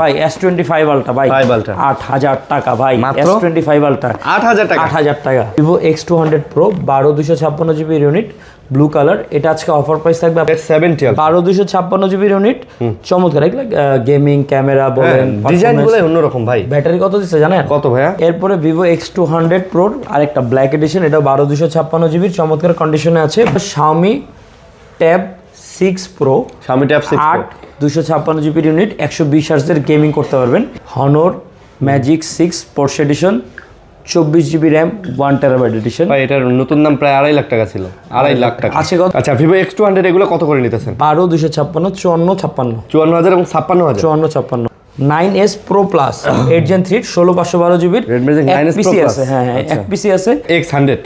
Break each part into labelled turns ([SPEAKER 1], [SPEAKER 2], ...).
[SPEAKER 1] ভাই S25 ultra ভাই 8000 টাকা ভাই। S25 আলট্রা
[SPEAKER 2] 8000 টাকা।
[SPEAKER 1] 8000 টাকা। Vivo X200 Pro 12256 GB unit, blue colour. এটা আজকে অফার প্রাইস থাকবে 12256 জিবি ইউনিট। চমৎকার এগুলো গেমিং ক্যামেরা বলেন,
[SPEAKER 2] ডিজাইনগুলো অন্যরকম ভাই।
[SPEAKER 1] ব্যাটারি কত দিচ্ছে জানেন?
[SPEAKER 2] কত ভাইয়া?
[SPEAKER 1] এরপরে Vivo X200 Pro আরেকটা ব্ল্যাক এডিশন, এটা 12256 জিবি চমৎকার কন্ডিশনে আছে। Xiaomi Tab 6 Pro 256 GB unit, 120 হার্জের গেমিং করতে পারবেন। Honor Magic 6 Porsche edition 24 GB RAM 1 terabyte edition.
[SPEAKER 2] ভাই এটার নতুন দাম প্রায় 2.5 লাখ টাকা ছিল। 2.5 লাখ টাকা
[SPEAKER 1] আছে কত?
[SPEAKER 2] আচ্ছা Vivo X200 এগুলো কত করে নিতেছেন?
[SPEAKER 1] 12256 5456
[SPEAKER 2] 54000 এবং 56000
[SPEAKER 1] 5456। 9S Pro Plus 8 Gen 3 16512 GB
[SPEAKER 2] Redmi 9S Pro Plus
[SPEAKER 1] হ্যাঁ এক পিসি আছে। X100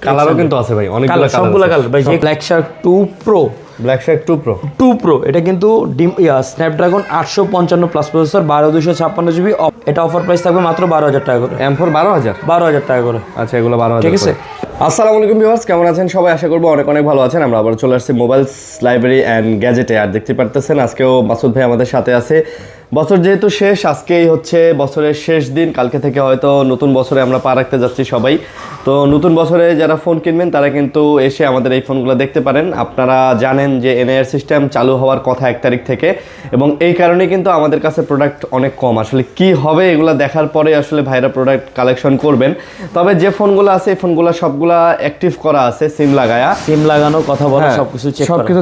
[SPEAKER 2] কালারও কিন্তু আছে ভাই, অনেকগুলো কালার,
[SPEAKER 1] সবগুলো কালার ভাই। যে Black Shark 2 Pro এটা কিন্তু স্ন্যাপড্রাগন 855 প্লাস প্রসেসর 12256 জিবি। এটা অফার প্রাইস থাকবে মাত্র 12000 টাকা করে।
[SPEAKER 2] M4 12000
[SPEAKER 1] টাকা করে।
[SPEAKER 2] আচ্ছা এগুলো 12000
[SPEAKER 1] ঠিক আছে।
[SPEAKER 2] আসসালামু আলাইকুম ভিউয়ার্স, কেমন আছেন সবাই? আশা করবো অনেক অনেক ভালো আছেন। আমরা আবার চলে আসছি মোবাইলস লাইব্রেরি অ্যান্ড গ্যাজেটে। আর দেখতে পারতেছেন আজকেও মাসুদ ভাই আমাদের সাথে আছে। বছর যেহেতু শেষ, আজকেই হচ্ছে বছরের শেষ দিন। কালকে থেকে হয়তো নতুন বছরে আমরা পা রাখতে যাচ্ছি সবাই। তো নতুন বছরে যারা ফোন কিনবেন তারা কিন্তু এসে আমাদের এই ফোনগুলো দেখতে পারেন। আপনারা জানেন যে এনআইআর সিস্টেম চালু হওয়ার কথা 1 তারিখ থেকে, এবং এই কারণে কিন্তু আমাদের কাছে প্রোডাক্ট অনেক কম। আসলে কি হবে এগুলো দেখার পরে আসলে ভাইরা প্রোডাক্ট কালেকশন করবেন। তবে যে ফোনগুলো আছে এই ফোনগুলো সবগুলা অ্যাক্টিভ করা আছে, সিম লাগানো,
[SPEAKER 1] কথা বলা, সবকিছু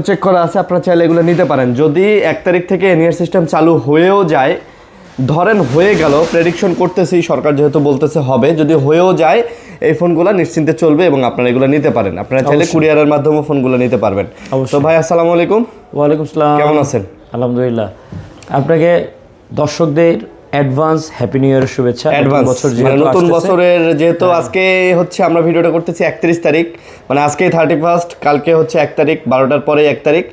[SPEAKER 2] চেক করা আছে। আপনারা চাইলে এগুলো নিতে পারেন। যদি 1 তারিখ থেকে এনআইআর সিস্টেম চালু হয়েও যায়, ধরেন হয়ে গেল, প্রেডিকশন করতেছি, সরকার যেহেতু বলতেছে হবে, যদি হয়েও যায় এই ফোনগুলো নিশ্চিন্তে চলবে এবং আপনারা এগুলো নিতে পারেন। আপনারা চাইলে কুরিয়ারের মাধ্যমে ফোনগুলো নিতে পারবেন। তো ভাই আসসালামু আলাইকুম।
[SPEAKER 1] ওয়ালাইকুম আসসালাম।
[SPEAKER 2] কেমন আছেন?
[SPEAKER 1] আলহামদুলিল্লাহ। আপনাকে দর্শকদের অ্যাডভান্স হ্যাপি নিউ ইয়ারের শুভেচ্ছা।
[SPEAKER 2] নতুন বছরের যেহেতু আজকে হচ্ছে আমরা ভিডিওটা করতেছি 31 তারিখ, মানে আজকে 31, কালকে হচ্ছে 1 তারিখ, 12টার পরে 1 তারিখ।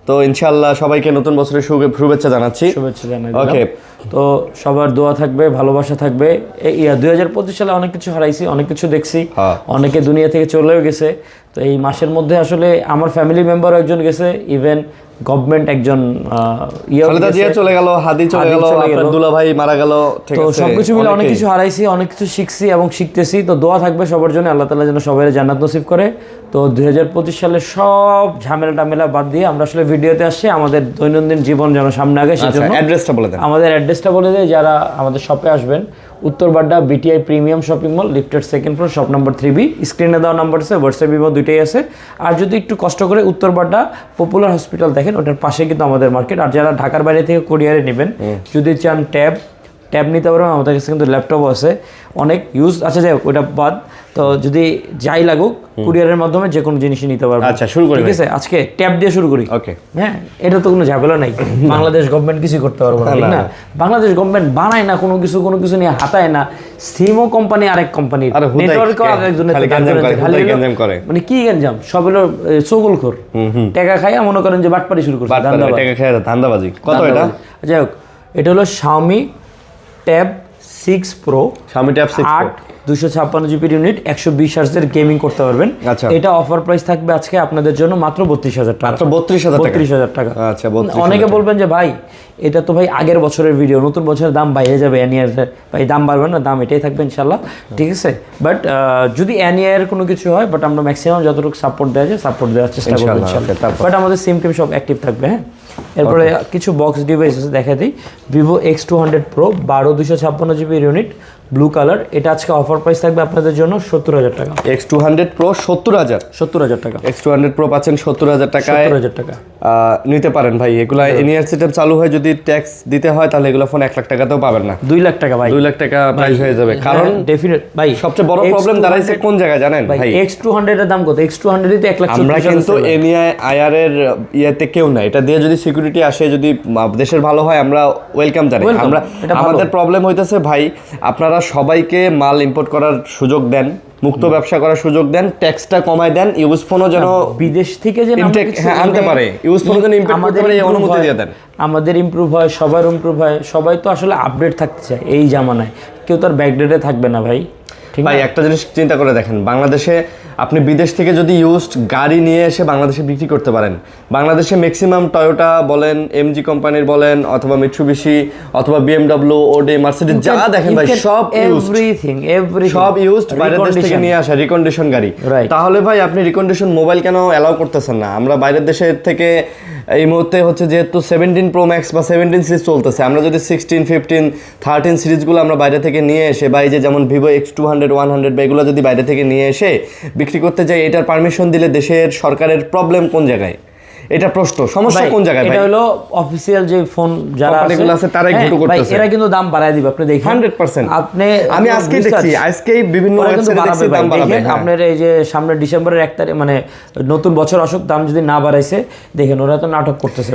[SPEAKER 2] তো ইনশাআল্লাহ সবাইকে নতুন বছরের শুভেচ্ছা জানাচ্ছি।
[SPEAKER 1] ওকে, তো সবার দোয়া থাকবে, ভালোবাসা থাকবে। 2025 সালে অনেক কিছু হারাইছি, অনেক কিছু দেখছি, অনেকে দুনিয়া থেকে চলেও গেছে। তো এই মাসের মধ্যে আসলে আমার ফ্যামিলি মেম্বারও একজন গেছে, ইভেন গভর্নমেন্ট একজন
[SPEAKER 2] চলে গেল, হাদি চলে গেল, আপনার দুলা ভাই মারা গেল।
[SPEAKER 1] তো সবকিছু মিলে অনেক কিছু হারাইছি, অনেক কিছু শিখছি এবং শিখতেছি। তো দোয়া থাকবে সবার জন্য, আল্লাহ তাআলা যেন সবাই জান্নাত নসিব করে। তো 2025 সালে সব ঝামেলা বাদ দিয়ে আমরা আসলে ভিডিওতে আসছি, আমাদের দৈনন্দিন জীবন যেন সামনে আগে সেজন্য
[SPEAKER 2] অ্যাড্রেসটা বলে দেন।
[SPEAKER 1] আমাদের অ্যাড্রেসটা বলে দেয়, যারা আমাদের শপে আসবেন, Uttar Badda BTI premium shopping mall, lifted 2nd floor, shop number 3B। স্ক্রিনে দেওয়া নাম্বার আছে, হোয়াটসঅ্যাপ ইমো দুইটাই আছে। আর যদি একটু কষ্ট করে উত্তরবাড্ডা পপুলার হসপিটাল দেখেন, ওটার পাশে কিন্তু আমাদের মার্কেট। আর যারা ঢাকার বাইরে থেকে কুরিয়ারে নেবেন, যদি চান ট্যাব নিতে পারবেন, আমাদের কাছে কিন্তু ল্যাপটপও আছে, অনেক ইউজ আছে। যাই হোক ওটা বাদ, তো যদি যাই লাগুক কুরিয়ারের মাধ্যমে যে কোনো জিনিসই নিতে পারবেন।
[SPEAKER 2] আচ্ছা শুরু করি।
[SPEAKER 1] ঠিক আছে, আজকে ট্যাব দিয়ে শুরু করি।
[SPEAKER 2] ওকে,
[SPEAKER 1] হ্যাঁ, এটা তো কোনো ঝামেলা নাই। বাংলাদেশ গভর্নমেন্ট কিছু করতে পারবে না, ঠিক না? বাংলাদেশ গভর্নমেন্ট বানায় না কোনো কিছু নিয়ে হাতায় না। সিমও কোম্পানি আরেক কোম্পানির, নেটওয়ার্কও আরেকজনের, মানে কি গঞ্জাম, সব হলো চগলখোর, টাকা খাইয়া মনে করেন যে বাটপারি শুরু করছে,
[SPEAKER 2] ধান্দাবাজি। কত এটা?
[SPEAKER 1] যাই হোক, এটা হলো Xiaomi Tab 6 Pro 256 GB unit, 120 হার্জের গেমিং করতে পারবেন। এটা অফার প্রাইস থাকবে আজকে আপনাদের জন্য মাত্র 32000 টাকা।
[SPEAKER 2] মাত্র 32000
[SPEAKER 1] টাকা।
[SPEAKER 2] আচ্ছা,
[SPEAKER 1] অনেকে বলবেন যে ভাই এটা তো ভাই আগের বছরের ভিডিও, নতুন বছরের দাম বাইরে যাবে, ভাই দাম বাড়বে না, দাম এটাই থাকবে ইনশাল্লাহ। ঠিক আছে, বাট যদি অ্যানিয়ার কোনো কিছু হয়, বাট আমরা ম্যাক্সিমাম যতটুকু সাপোর্ট দেওয়ার চেষ্টা করবো ইনশাল্লাহ। বাট আমাদের সিম টিম সব অ্যাক্টিভ থাকবে। হ্যাঁ, এরপরে কিছু বক্স ডিভাইস আছে দেখা দিই। Vivo X200 Pro 12256 GB unit, blue colour. এটা আজকে অফার প্রাইস থাকবে আপনাদের জন্য 70000 টাকা।
[SPEAKER 2] X200 Pro 70000 টাকা। X200 Pro পাচ্ছেন 70000 টাকায়। নিতে পারেন ভাই। এগুলা এনআইআর সিস্টেম চালু হয়, যদি ট্যাক্স দিতে হয় তাহলে এগুলো ফোন 1 লাখ টাকাতেও পাবেন না,
[SPEAKER 1] 2 লাখ টাকা ভাই,
[SPEAKER 2] 2 লাখ টাকা প্রাইস হয়ে যাবে। কারণ
[SPEAKER 1] ডেফিনেট ভাই
[SPEAKER 2] সবচেয়ে বড় প্রবলেম দাঁড়াইছে কোন জায়গায় জানেন ভাই?
[SPEAKER 1] X200 এর দাম কত? X200 তে 1 লাখ।
[SPEAKER 2] আমরা কিন্তু এনআইআর এর ইয়াতে কেউ না, এটা দিয়ে যদি সিকিউরিটি আসে, যদি দেশের ভালো হয়, আমরা ওয়েলকাম জানাই। আমাদের প্রবলেম হইতেছে ভাই, আপনারা সবাইকে মাল ইম্পোর্ট করার সুযোগ দেন, মুক্ত ব্যবসা করার সুযোগ দেন, ট্যাক্সটা কমায় দেন, ইউজ ফোনও যেন
[SPEAKER 1] বিদেশ থেকে যেন
[SPEAKER 2] আনতে পারে, ইউজ ফোনও যেন ইম্পোর্ট করতে পারে, এই অনুমতি দিয়ে দেন।
[SPEAKER 1] আমাদের ইমপ্রুভ হয়, সবার ইমপ্রুভ হয়। সবাই তো আসলে আপডেট থাকতে চায় এই জামানায়, কেউ তো আর ব্যাকডেটে থাকবে না ভাই।
[SPEAKER 2] ভাই একটা জিনিস চিন্তা করে দেখেন, বাংলাদেশে আপনি বিদেশ থেকে যদি ইউজড গাড়ি নিয়ে এসে বাংলাদেশে বিক্রি করতে পারেন। বাংলাদেশে ম্যাক্সিমাম টয়োটা বলেন, এমজি কোম্পানির বলেন, অথবা মিৎসুবিশি অথবা বিএমডব্লিউ, ওডি, মার্সিডিজ যা দেখেন ভাই সব
[SPEAKER 1] এভরিথিং
[SPEAKER 2] সব ইউজড বাইরের দেশ থেকে নিয়ে আসা রিকন্ডিশন গাড়ি। তাহলে ভাই আপনি রিকন্ডিশন মোবাইল কেন অ্যালাউ করতেছেন না? আমরা বাইরের দেশের থেকে এই মুহূর্তে হচ্ছে যেহেতু 17 প্রো ম্যাক্স বা 17 সিরিজ চলতেছে, আমরা যদি 16, 15, 13 সিরিজগুলো আমরা বাইরে থেকে নিয়ে এসে বা এই যে যেমন ভিভো X200, 100 বা এগুলো যদি বাইরে থেকে নিয়ে এসে বিক্রি করতে যাই, এটার পারমিশন দিলে দেশের সরকারের প্রবলেম কোন জায়গায়? এটা প্রশ্ন, সমস্যা কোন জায়গায় ভাই?
[SPEAKER 1] এটা হলো অফিশিয়াল যে ফোন যারা
[SPEAKER 2] আছে তারাই ঘুটু করতেছে।
[SPEAKER 1] এরা কিন্তু দাম বাড়ায় দিবে, আপনি দেখেন
[SPEAKER 2] 100%।
[SPEAKER 1] আমি
[SPEAKER 2] আজকেই দেখছি, আজকেই বিভিন্ন ওয়েবসাইটে দেখছি দাম বাড়াবে।
[SPEAKER 1] আপনার এই যে সামনে ডিসেম্বরের 1 তারিখ মানে নতুন বছর আসুক, দাম যদি না বাড়াইছে দেখেন ওরা তো নাটক করতেছে।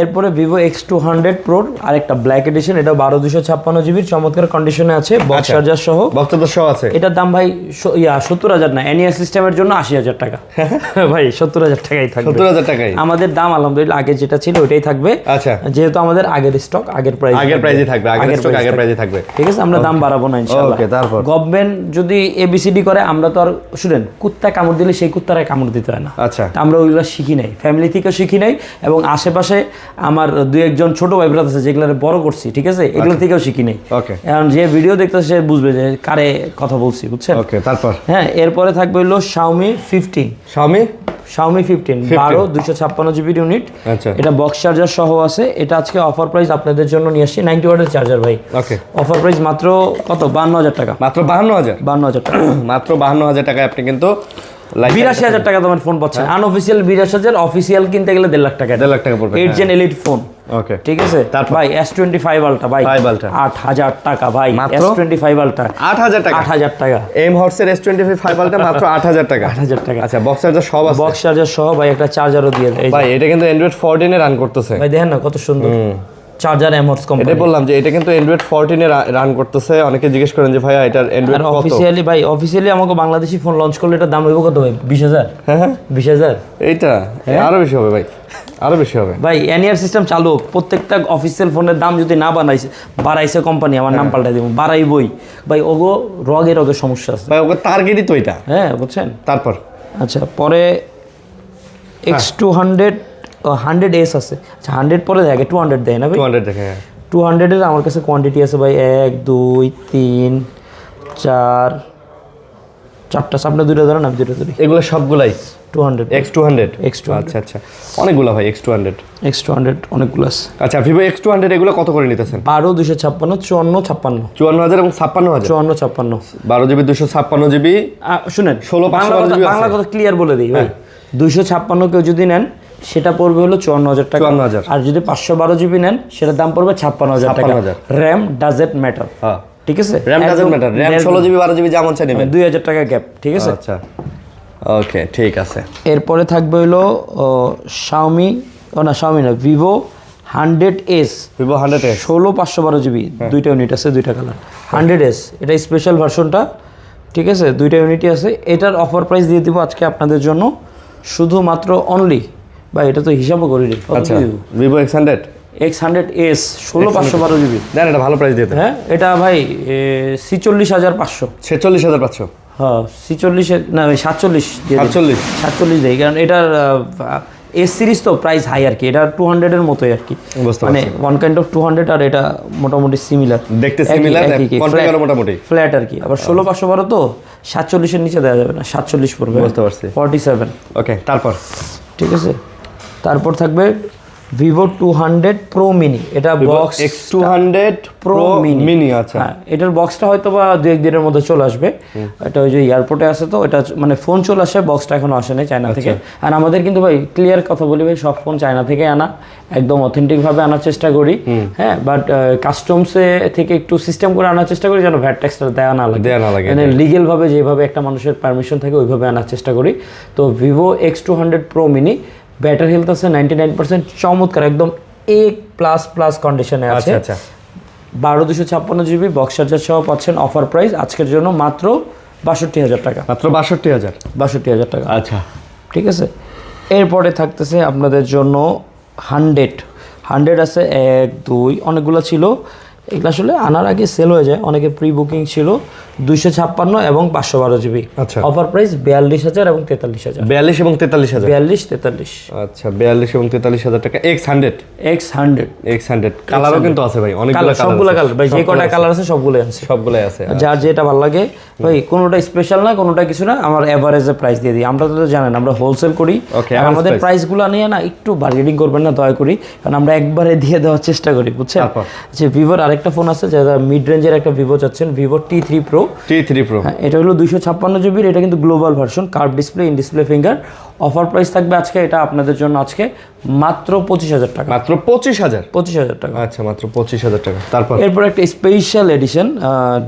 [SPEAKER 1] এরপরে ভিভো X200 Pro আরেকটা ব্ল্যাক এডিশন, এটা 12256 জিবির চমৎকার কন্ডিশনে আছে, বক্স চার্জার সহ।
[SPEAKER 2] আছে।
[SPEAKER 1] এটার দাম ভাই 70,000 না, এনইআর সিস্টেমের জন্য 80,000 টাকা ভাই 70,000 টাকাই থাকবে।
[SPEAKER 2] 70,000 টাকাই
[SPEAKER 1] আমাদের দাম আলহামদুলিল্লাহ আগে যেটা ছিল ওইটাই থাকবে।
[SPEAKER 2] আচ্ছা,
[SPEAKER 1] যেহেতু আমাদের আগের স্টক আগের প্রাইসে থাকবে,
[SPEAKER 2] আগের প্রাইসে থাকবে,
[SPEAKER 1] ঠিক আছে, আমরা দাম বাড়াবো না ইনশাআল্লাহ।
[SPEAKER 2] ওকে, তারপর
[SPEAKER 1] গভর্নমেন্ট যদি এবিসিডি করে, আমরা তো আর শুনেন কুত্তা কামড় দিলে সেই কুত্তারে কামড় দিতে হয় না।
[SPEAKER 2] আচ্ছা,
[SPEAKER 1] আমরা ওইগুলো শিখি নাই, ফ্যামিলি থেকে শিখি নাই, এবং আশেপাশে আমার দুই একজন ছোট ভাই ব্রাদার আছে যেগুলো বড় করছি, ঠিক আছে, এগুলো থেকেও শিখি নাই।
[SPEAKER 2] ওকে,
[SPEAKER 1] এখন যে ভিডিও দেখতেছে সে বুঝবে যে কারে কথা বলছি, বুঝছেন?
[SPEAKER 2] ওকে, তারপর
[SPEAKER 1] হ্যাঁ, এরপরে থাকবে হলো Xiaomi 15 1256 জিবির ইউনিট।
[SPEAKER 2] আচ্ছা,
[SPEAKER 1] এটা বক্স চার্জার সহ আছে। এটা আজকে অফার প্রাইস আপনাদের জন্য নিয়ে আসছি 90 ওয়াটের চার্জার ভাই।
[SPEAKER 2] ওকে,
[SPEAKER 1] অফার প্রাইস মাত্র কত? 52,000 টাকা।
[SPEAKER 2] মাত্র 52,000 টাকা। মাত্র 52,000 টাকায় আপনি কিন্তু
[SPEAKER 1] 82,000 টাকা দামের ফোন পাচ্ছেন। আনঅফিসিয়াল 82,000, অফিসিয়াল কিনতে গেলে 1.5 লাখ টাকা।
[SPEAKER 2] 1.5 লাখ টাকা পড়বে।
[SPEAKER 1] 8 জেন এলিট ফোন।
[SPEAKER 2] ওকে,
[SPEAKER 1] ঠিক আছে ভাই। S25 আলট্রা ভাই 8,000 টাকা ভাই। S25 আলট্রা
[SPEAKER 2] 8,000 টাকা।
[SPEAKER 1] 8,000 টাকা।
[SPEAKER 2] এম হর্সের S25 আলট্রা মাত্র 8,000 টাকা।
[SPEAKER 1] 8,000 টাকা।
[SPEAKER 2] আচ্ছা, বক্স চার্জার সব আছে।
[SPEAKER 1] বক্স চার্জার সহ ভাই, একটা চার্জারও দিয়ে দেয়
[SPEAKER 2] ভাই। এটা কিন্তু Android 14 এ রান করতেছে
[SPEAKER 1] ভাই, দেখেন না কত সুন্দর চার্জার। এমহর্স কোম্পানি।
[SPEAKER 2] এটা বললাম যে এটা কিন্তু Android 14 এ রান করতেছে। অনেকে জিজ্ঞেস করেন যে ভাইয়া এটার Android কত?
[SPEAKER 1] অফিশিয়ালি ভাই, অফিশিয়ালি আমাকে বাংলাদেশি ফোন লঞ্চ করলে এটার দাম হইব কত ভাই? 20,000। হ্যাঁ, 20,000।
[SPEAKER 2] এইটা আরো বেশি হবে ভাই, আরো বেশি হবে
[SPEAKER 1] ভাই। এনইআর সিস্টেম চালু, প্রত্যেকটা অফিসিয়াল ফোনের দাম যদি না বাড়াইছে কোম্পানি, আমার নাম পাল্টাই দিব, বাড়াইবই ভাই। ওগো রগে সমস্যা আছে
[SPEAKER 2] ভাই, ওকে টার্গেটই তো এটা।
[SPEAKER 1] হ্যাঁ, বুঝছেন?
[SPEAKER 2] তারপর
[SPEAKER 1] আচ্ছা, পরে X200 100S আছে। আচ্ছা, 100 পরে দেখে 200 দেয় না ভাই?
[SPEAKER 2] 200 দেখে।
[SPEAKER 1] 200 এর আমার কাছে কোয়ান্টিটি আছে ভাই 1 2 3 4 4টা। সামনে দুইটা ধরেন, আমি দুইটা ধরি।
[SPEAKER 2] এগুলো সবগুলাই
[SPEAKER 1] 200
[SPEAKER 2] X200।
[SPEAKER 1] X200।
[SPEAKER 2] আচ্ছা, অনেকগুলো ভাই X200
[SPEAKER 1] অনেকগুলো আছে।
[SPEAKER 2] আচ্ছা, ভিভো X200 এগুলো কত করে নিতেছেন?
[SPEAKER 1] 12,256 54,56
[SPEAKER 2] 54,000 এবং 56,000।
[SPEAKER 1] 54,56
[SPEAKER 2] 12 জিবি 256 জিবি।
[SPEAKER 1] শুনেন,
[SPEAKER 2] 16,500 জিবি।
[SPEAKER 1] বাংলা কথা ক্লিয়ার বলে দিই ভাই। 256 কেউ যদি নেন সেটা পড়বে হলো 54,000 টাকা।
[SPEAKER 2] 54,000।
[SPEAKER 1] আর যদি 512 জিবি নেন সেটার দাম পড়বে 56,000 টাকা। RAM doesn't matter.
[SPEAKER 2] হ্যাঁ,
[SPEAKER 1] ঠিক আছে,
[SPEAKER 2] RAM doesn't matter. RAM 16 GB 12 GB যেমন চাই নেবেন।
[SPEAKER 1] 2,000 টাকা গ্যাপ, ঠিক আছে।
[SPEAKER 2] আচ্ছা, ওকে, ঠিক আছে।
[SPEAKER 1] এরপরে থাকবে হলো Xiaomi না, Vivo 100S।
[SPEAKER 2] Vivo 100S
[SPEAKER 1] 16,512 GB, দুইটা ইউনিট আছে, দুইটা কালার। 100S এটা স্পেশাল ভার্সনটা, ঠিক আছে, দুইটা ইউনিটই আছে। এটার অফার প্রাইস দিয়ে দিব আজকে আপনাদের জন্য শুধুমাত্র অনলি ভাই, এটা তো হিসাবও করি নি।
[SPEAKER 2] আচ্ছা, Vivo X100S
[SPEAKER 1] 16,512 জিবি
[SPEAKER 2] দেন, এটা ভালো প্রাইস দিতে।
[SPEAKER 1] হ্যাঁ, এটা ভাই 46,500।
[SPEAKER 2] 46,500।
[SPEAKER 1] হ্যাঁ, 47 না ভাই, 47 দেয়, কারণ এটার এস সিরিজ তো প্রাইস হাই আর কি। এটা 200 এর মতোই আর কি, মানে ওয়ান কাইন্ড অফ 200। আর এটা মোটামুটি সিমিলার,
[SPEAKER 2] দেখতে সিমিলার, কনফিগার মোটামুটি
[SPEAKER 1] ফ্ল্যাট আর কি। আবার 16,512 তো 47 এর নিচে দেওয়া যাবে না, 47 পড়বে।
[SPEAKER 2] বুঝতে পারছি।
[SPEAKER 1] 47।
[SPEAKER 2] ওকে, তারপর
[SPEAKER 1] ঠিক আছে। তারপর থাকবে Vivo 200 Pro Mini। এটা বক্স
[SPEAKER 2] X200 Pro Mini। আচ্ছা,
[SPEAKER 1] হ্যাঁ, এটার বক্সটা হয়তো বা 2-1 দিনের মধ্যে চলে আসবে। এটা ওই যে এয়ারপোর্টে আছে, তো এটা মানে ফোন চলে আসে, বক্সটা এখনো আসে নাই চায়না থেকে। আর আমাদের কিন্তু ভাই ক্লিয়ার কথা বলি ভাই, সব ফোন চায়না থেকে আনা, একদম অথেন্টিক ভাবে আনার চেষ্টা করি। হ্যাঁ, বাট কাস্টমসে থেকে একটু সিস্টেম করে আনার চেষ্টা করি যেন ভ্যাট ট্যাক্সটা দেওয়া না লাগে, মানে লিগেল ভাবে যেভাবে একটা মানুষের পারমিশন থাকে ওইভাবে আনার চেষ্টা করি। তো Vivo X200 Pro Mini battery health আছে 99%, চমৎকার, একদম A++ কন্ডিশনে আছে।
[SPEAKER 2] আচ্ছা,
[SPEAKER 1] 12,256 জিবি বক্স চার্জার সহ পাচ্ছেন। অফার প্রাইস আজকের জন্য মাত্র 62,000 টাকা।
[SPEAKER 2] মাত্র 62,000।
[SPEAKER 1] 62,000 টাকা।
[SPEAKER 2] আচ্ছা,
[SPEAKER 1] ঠিক আছে। এরপরে থাকতেছে আপনাদের জন্য 100 আছে 1 2 অনেকগুলো ছিল। এগুলো আসলে আনার আগে সেল হয়ে যায়, অনেকে প্রি বুকিং ছিল 256 এবং 512 জিবি।
[SPEAKER 2] আচ্ছা।
[SPEAKER 1] অফার প্রাইস 42,000 এবং 43,000।
[SPEAKER 2] 42 এবং 43,000।
[SPEAKER 1] 42-43।
[SPEAKER 2] আচ্ছা 42 এবং 43,000 টাকা X100। X100 কালারও কিন্তু আছে ভাই, অনেকগুলো কালার,
[SPEAKER 1] সবগুলো কালার ভাই, যে কটা কালার আছে সবগুলোই আছে।
[SPEAKER 2] সবগুলাই আছে।
[SPEAKER 1] যার যেটা ভালো লাগে ভাই, কোনোটা স্পেশাল না, কোনোটা কিছু না, আমার এভারেজে প্রাইস দিয়ে দিই। আমরা তো জানেন আমরা হোলসেল করি,
[SPEAKER 2] Okay,
[SPEAKER 1] আর আমাদের প্রাইসগুলো নিয়ে না একটু বার্গেনিং করবেন না দয়া করি, কারণ আমরা একবারে দিয়ে দেওয়ার চেষ্টা করি, বুঝছেন। যে ভিভোর আরেকটা ফোন আছে যারা মিড রেঞ্জের একটা ভিভো চাচ্ছেন, ভিভো T3 Pro।
[SPEAKER 2] হ্যাঁ,
[SPEAKER 1] এটা হলো 256 জিবির, এটা কিন্তু global version, curve display, in display finger. Offer price থাকবে আজকে এটা আপনাদের জন্য আজকে মাত্র 25,000 টাকা।
[SPEAKER 2] মাত্র 25,000।
[SPEAKER 1] 25,000 টাকা।
[SPEAKER 2] আচ্ছা মাত্র 25,000 টাকা। তারপর
[SPEAKER 1] এরপর একটা special edition,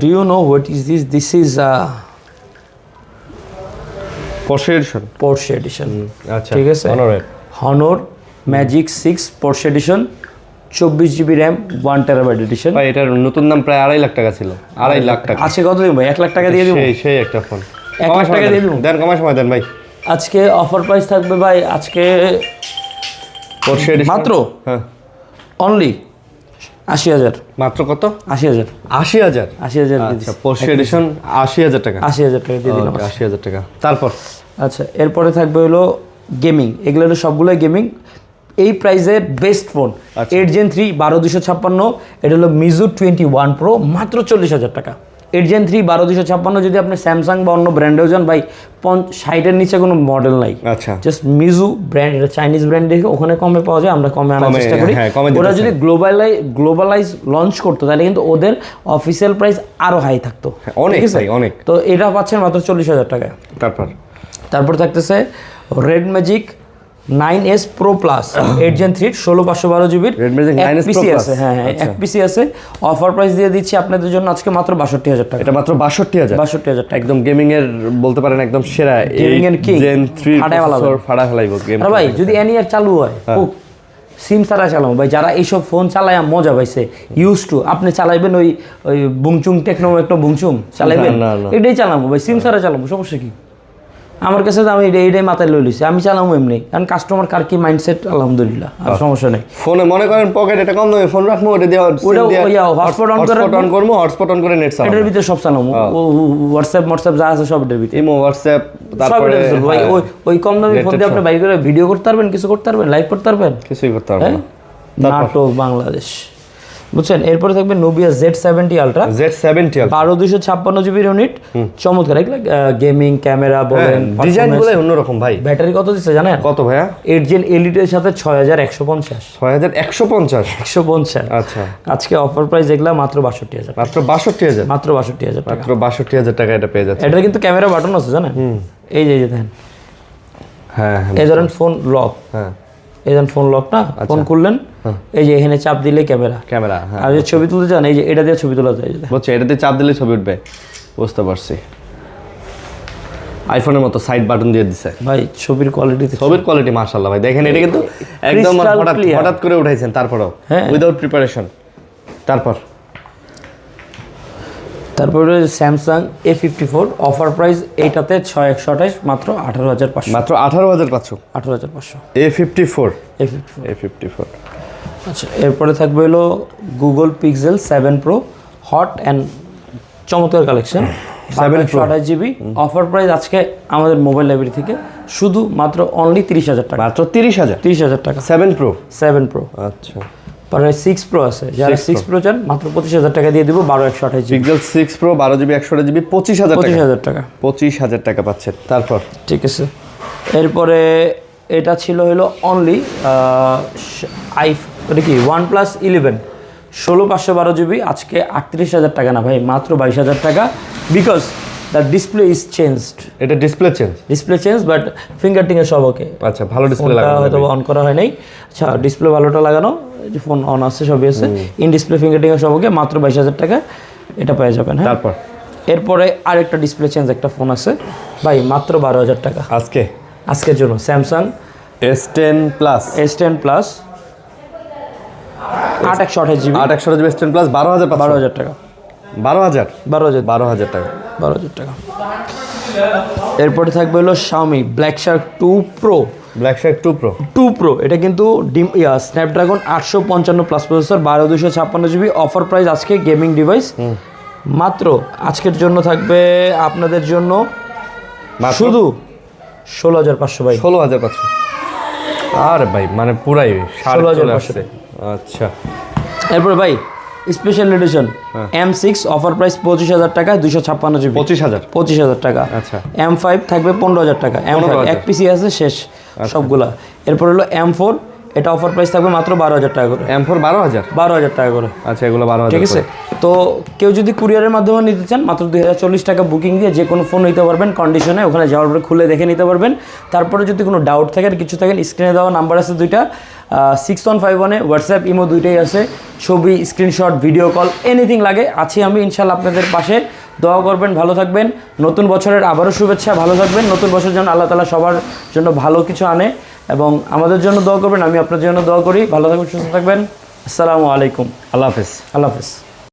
[SPEAKER 1] do you know what is this? This is Porsche edition.
[SPEAKER 2] আচ্ছা
[SPEAKER 1] ঠিক আছে, Honor magic 6 Porsche edition, 24 GB RAM, 1 terabyte edition.
[SPEAKER 2] ভাই এটার নতুন দাম প্রায় 2.5 লাখ টাকা ছিল। 2.5 লাখ টাকা
[SPEAKER 1] আজকে কত দিব ভাই? 1 লাখ টাকা দিয়ে দিব।
[SPEAKER 2] সেই একটা ফোন
[SPEAKER 1] 1 লাখ টাকা দিয়ে দিব।
[SPEAKER 2] দেন, কমার সময় দেন ভাই।
[SPEAKER 1] আজকে অফার প্রাইস থাকবে ভাই, আজকে
[SPEAKER 2] Porsche এডিশন
[SPEAKER 1] মাত্র
[SPEAKER 2] হ্যাঁ
[SPEAKER 1] অনলি 80,000।
[SPEAKER 2] মাত্র কত?
[SPEAKER 1] 80,000।
[SPEAKER 2] 80,000।
[SPEAKER 1] 80,000।
[SPEAKER 2] আচ্ছা Porsche এডিশন 80,000 টাকা।
[SPEAKER 1] 80,000 টাকা দিয়ে দিলাম।
[SPEAKER 2] 80,000 টাকা। তারপর
[SPEAKER 1] আচ্ছা এরপরে থাকবে হলো গেমিং, এগুলো হলো সবগুলোই গেমিং। এই প্রাইসের বেস্ট ফোন 8 Gen 3 12256, এটা হলো মিজু 21 Pro, মাত্র 40,000 টাকা। 8 Gen 3 12256 যদি আপনি স্যামসাং বা অন্য ব্র্যান্ডেও যান ভাই, 60-এর নিচে কোনো মডেল নাই।
[SPEAKER 2] আচ্ছা
[SPEAKER 1] জাস্ট মিজু ব্র্যান্ড, এটা চাইনিজ ব্র্যান্ড, দেখে ওখানে কমে পাওয়া যায়, আমরা কমে আনার চেষ্টা করি। ওরা যদি গ্লোবালাইজ লঞ্চ করতো তাহলে কিন্তু ওদের অফিসিয়াল প্রাইস আরো হাই থাকতো,
[SPEAKER 2] অনেক অনেক।
[SPEAKER 1] তো এটা পাচ্ছেন মাত্র 40,000 টাকায়। তারপর থাকতেছে red magic 9S Pro Plus 8 Gen 3 16512 জিবির
[SPEAKER 2] red magic 9S Pro Plus
[SPEAKER 1] আছে। হ্যাঁ এক পিসি আছে। অফার প্রাইস দিয়ে দিচ্ছি আপনাদের জন্য আজকে মাত্র 62,000 টাকা।
[SPEAKER 2] এটা মাত্র 62,000।
[SPEAKER 1] 62,000 টাকা,
[SPEAKER 2] একদম গেমিং এর বলতে পারেন একদম সেরা
[SPEAKER 1] গেমিং এর কিং।
[SPEAKER 2] Gen 3 প্রসেসর ফাড়া ফেলাইবো গেম।
[SPEAKER 1] আর ভাই যদি এনিয়ার চালু হয়, সিম ছাড়া চালাবো ভাই, যারা এইসব ফোন চালায় মজা পাইছে, ইউজ টু, আপনি চালাইবেন ওই বুংচুং টেকনো একটা বুংচুং চালাইবেন, এটাই চালাবো ভাই, সিম ছাড়া চালাবো, সমস্যা কি? আমার কাছে তো আমি এইটাই মাথায় লই লইছি, আমি চালাবো এমনি, কারণ কাস্টমার কার কি মাইন্ডসেট, আলহামদুলিল্লাহ আর সমস্যা নেই।
[SPEAKER 2] ফোনে মনে করেন পকেট এটা কম দামে ফোন রাখবো, ওটা দিয়ে
[SPEAKER 1] হটস্পট
[SPEAKER 2] অন করবো, হটস্পট অন করে নেট চালাবো,
[SPEAKER 1] এটার ভিতরে সব চালাবো, হোয়াটসঅ্যাপ যা আছে সব এটার ভিতরে,
[SPEAKER 2] ইমো হোয়াটসঅ্যাপ, তারপরে
[SPEAKER 1] ভাই ওই কম দামি ফোন দিয়ে আপনি বাইক করে ভিডিও করতে পারবেন, কিছু করতে পারবেন, লাইভ করতে পারবেন,
[SPEAKER 2] কিছুই করতে পারবেন না।
[SPEAKER 1] নাটক বাংলাদেশ, বুঝছেন। এরপরে থাকবে নোবিয়া Z70 Ultra 12256 জিবির ইউনিট, চমৎকার এগুলো গেমিং ক্যামেরা বলেন,
[SPEAKER 2] ডিজাইনগুলো অন্যরকম ভাই।
[SPEAKER 1] ব্যাটারি কত দিচ্ছে জানেন?
[SPEAKER 2] কত ভাইয়া?
[SPEAKER 1] 8 Gen Elite এর সাথে 6150।
[SPEAKER 2] 6150। আচ্ছা
[SPEAKER 1] আজকে অফার প্রাইস এগুলা মাত্র 62,000।
[SPEAKER 2] মাত্র 62,000।
[SPEAKER 1] মাত্র 62,000 টাকা।
[SPEAKER 2] মাত্র 62,000 টাকা এটা পেয়ে যাচ্ছে।
[SPEAKER 1] এটা কিন্তু ক্যামেরা বাটন আছে জানেন, এই যে দেখেন,
[SPEAKER 2] হ্যাঁ
[SPEAKER 1] এই ধরেন ফোন লক,
[SPEAKER 2] হ্যাঁ
[SPEAKER 1] এই ধরেন ফোন লক না, ফোন খুললেন, এই যে এখানে চাপ দিলে ক্যামেরা,
[SPEAKER 2] হ্যাঁ।
[SPEAKER 1] আর যদি ছবি তুলতে চান এই যে এটা দিয়ে ছবি তোলা যায়,
[SPEAKER 2] বুঝছো, এটাতে চাপ দিলে ছবি উঠবে, বুঝতে পারছি। আইফোনের মতো সাইড বাটন দিয়ে দিছে
[SPEAKER 1] ভাই, ছবির কোয়ালিটি
[SPEAKER 2] মাশাআল্লাহ ভাই, দেখেন এটা কিন্তু একদম হঠাৎ করে উঠাইছেন, তারপরেও উইদাউট প্রিপারেশন।
[SPEAKER 1] তারপরে স্যামসাং A54 অফার প্রাইস, এইটাতে 6128, মাত্র 18,500।
[SPEAKER 2] মাত্র 18,500।
[SPEAKER 1] 18,500
[SPEAKER 2] A54।
[SPEAKER 1] আচ্ছা এরপরে থাকবে হলো Google pixel 7 Pro, hot and চমৎকার কালেকশন, 7 জিবি। অফার প্রাইস আজকে আমাদের মোবাইল লাইব্রেরি থেকে শুধু মাত্র অনলি 30,000 টাকা।
[SPEAKER 2] মাত্র 30,000
[SPEAKER 1] টাকা।
[SPEAKER 2] 7 Pro।
[SPEAKER 1] আচ্ছা পরে 6 Pro আছে, যারা 6 Pro চান মাত্র 25,000 টাকা দিয়ে দিব, 12128 GB.
[SPEAKER 2] Pixel 6 Pro 12 GB 128 GB 25,000 টাকা। 25,000 টাকা পাচ্ছেন। তারপর
[SPEAKER 1] ঠিক আছে, এরপরে এটা ছিল হলো অনলি OnePlus 11 16512 জিবি, আজকে 38,000 টাকা না ভাই, মাত্র 22,000 টাকা, because the display is changed.
[SPEAKER 2] এটা ডিসপ্লে চেঞ্জ
[SPEAKER 1] বাট ফিঙ্গারটিংয়ে সব ওকে।
[SPEAKER 2] আচ্ছা ভালো ডিসপ্লে লাগানো,
[SPEAKER 1] হয়তো অন করা হয় নাই। আচ্ছা ডিসপ্লে ভালোটা লাগানো, যে ফোন অন আছে সবই আছে, ইন ডিসপ্লে ফিঙ্গারটিংয়ে সব ওকে, মাত্র 22,000 টাকা এটা পেয়ে যাবেন। হ্যাঁ, এরপরে আরেকটা ডিসপ্লে চেঞ্জ একটা ফোন আছে ভাই, মাত্র 12,000 টাকা আজকের জন্য, Samsung
[SPEAKER 2] S10 Plus
[SPEAKER 1] 8/128 GB
[SPEAKER 2] S10 Plus 12,000
[SPEAKER 1] টাকা।
[SPEAKER 2] 12,000 টাকা।
[SPEAKER 1] এরপরে থাকবে হলো Xiaomi Black Shark 2 Pro
[SPEAKER 2] black Shark 2 pro
[SPEAKER 1] 2 pro এটা কিন্তু Snapdragon 855 plus processor 12256 GB. Offer price আজকে গেমিং ডিভাইস মাত্র আজকের জন্য থাকবে আপনাদের জন্য শুধু 16500 ভাই।
[SPEAKER 2] 16500 আরে ভাই মানে পুরাই 16500 আচ্ছা।
[SPEAKER 1] এরপরে ভাই special edition M6 offer price 25000 টাকা 256 জিবি 25000 টাকা।
[SPEAKER 2] আচ্ছা।
[SPEAKER 1] M5 থাকবে 15000 টাকা। M5 এক পিসি আছে শেষ সবগুলা। এরপর হলো M4 এটা অফার প্রাইস থাকবে মাত্র 12000 টাকা করে।
[SPEAKER 2] M4
[SPEAKER 1] 12000 টাকা করে।
[SPEAKER 2] আচ্ছা এগুলো 12000
[SPEAKER 1] ঠিক আছে। তো কেউ যদি কুরিয়ারের মাধ্যমে নিতে চান মাত্র 2040 টাকা বুকিং দিয়ে যে কোনো ফোন নিতে পারবেন কন্ডিশনে, ওখানে যাওয়ার পরে খুলে দেখে নিতে পারবেন। তারপরে যদি কোনো ডাউট থাকে কিছু থাকেন স্ক্রিনে দেওয়া নাম্বার আছে দুইটা 6151-এ হোয়াটসঅ্যাপ ইমো দুইটাই আছে, ছবি স্ক্রিনশট ভিডিও কল এনিথিং লাগে আছি আমি ইনশাল্লাহ আপনাদের পাশে। দোয়া করবেন, ভালো থাকবেন। নতুন বছরের আবারও শুভেচ্ছা, ভালো থাকবেন। নতুন বছর যেন আল্লাহ তাআলা সবার জন্য ভালো কিছু আনে এবং আমাদের জন্য দোয়া করবেন, আমি আপনাদের জন্য দোয়া করি। ভালো থাকবেন, সুস্থ থাকবেন। আসসালামু আলাইকুম।
[SPEAKER 2] আল্লাহ হাফেজ।